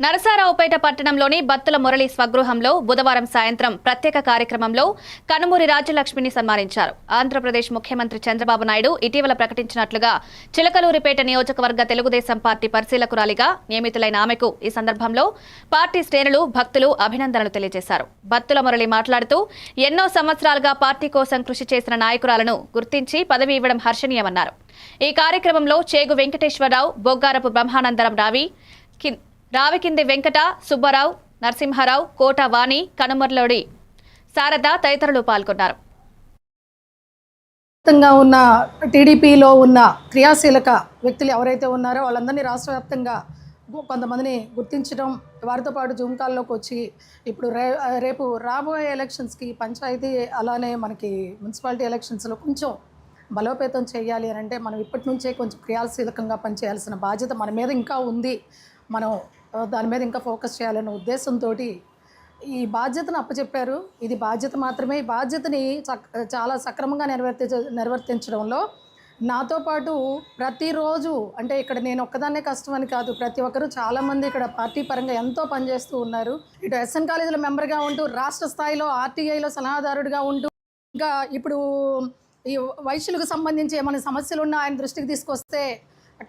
నరసారావుపేట పట్టణంలోని బత్తుల మురళి స్వగృహంలో బుధవారం సాయంత్రం ప్రత్యేక కార్యక్రమంలో కనుమూరి రాజ్యలక్ష్మిని సన్మానించారు. ఆంధ్రప్రదేశ్ ముఖ్యమంత్రి చంద్రబాబు నాయుడు ఇటీవల ప్రకటించినట్లుగా చిలకలూరిపేట నియోజకవర్గ తెలుగుదేశం పార్టీ పరిశీలకురాలిగా నియమితులైన ఆమెకు ఈ సందర్భంలో పార్టీ శ్రేణులు, భక్తులు అభినందనలు తెలియజేశారు. బత్తుల మురళి మాట్లాడుతూ ఎన్నో సంవత్సరాలుగా పార్టీ కోసం కృషి చేసిన నాయకురాలను గుర్తించి పదవి ఇవ్వడం హర్షణీయమన్నారు. ఈ కార్యక్రమంలో చేగు వెంకటేశ్వరరావు, బొగ్గారపు బ్రహ్మానందరం రావికింది వెంకట, సుబ్బారావు, నరసింహారావు, కోట వాణి, కనుమర్లోడి శారద తదితరులు పాల్గొన్నారు. ఉన్న టీడీపీలో ఉన్న క్రియాశీలక వ్యక్తులు ఎవరైతే ఉన్నారో వాళ్ళందరినీ రాష్ట్ర వ్యాప్తంగా కొంతమందిని గుర్తించడం, వారితో పాటు జూమ్ కాల్లోకి వచ్చి ఇప్పుడు రేపు రాబోయే ఎలక్షన్స్కి పంచాయతీ అలానే మనకి మున్సిపాలిటీ ఎలక్షన్స్లో కొంచెం బలోపేతం చేయాలి అని అంటే మనం ఇప్పటి నుంచే కొంచెం క్రియాశీలకంగా పనిచేయాల్సిన బాధ్యత మన మీద ఇంకా ఉంది. మనం దాని మీద ఇంకా ఫోకస్ చేయాలనే ఉద్దేశంతో ఈ బాధ్యతను అప్పచెప్పారు. ఇది బాధ్యత మాత్రమే. ఈ బాధ్యతని చాలా సక్రమంగా నిర్వర్తించడంలో నాతో పాటు ప్రతిరోజు, అంటే ఇక్కడ నేను ఒక్కదాన్నే కష్టమని కాదు, ప్రతి ఒక్కరూ చాలామంది ఇక్కడ పార్టీ పరంగా ఎంతో పనిచేస్తూ ఉన్నారు. ఇటు ఎస్ఎన్ కాలేజీలో మెంబర్గా ఉంటూ, రాష్ట్ర స్థాయిలో ఆర్టీఐలో సలహాదారుడిగా ఉంటూ, ఇంకా ఇప్పుడు ఈ వైశ్యులకు సంబంధించి ఏమైనా సమస్యలు ఉన్నా ఆయన దృష్టికి తీసుకొస్తే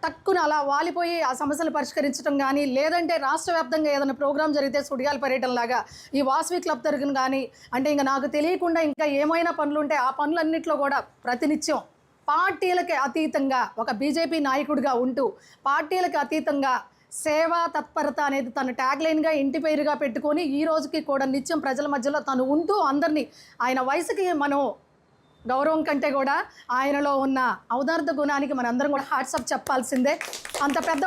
టక్కున అలా వాలిపోయి ఆ సమస్యలు పరిష్కరించడం కానీ, లేదంటే రాష్ట్ర వ్యాప్తంగా ఏదైనా ప్రోగ్రాం జరిగితే సుడిగాల పర్యటనలాగా ఈ వాసవి క్లబ్ తరగను కానీ, అంటే ఇంకా నాకు తెలియకుండా ఇంకా ఏమైనా పనులు ఉంటే ఆ పనులన్నింటిలో కూడా ప్రతినిత్యం పార్టీలకి అతీతంగా ఒక బీజేపీ నాయకుడిగా ఉంటూ పార్టీలకు అతీతంగా సేవా తత్పరత అనేది తన ట్యాగ్లైన్గా, ఇంటి పేరుగా పెట్టుకొని ఈ రోజుకి కూడా నిత్యం ప్రజల మధ్యలో తను ఉంటూ అందరినీ, ఆయన వయసుకి మనం గౌరవం కంటే కూడా ఆయనలో ఉన్న ఔదార్య గుణానికి మనందరం కూడా హాట్సాప్ చెప్పాల్సిందే. అంత పెద్ద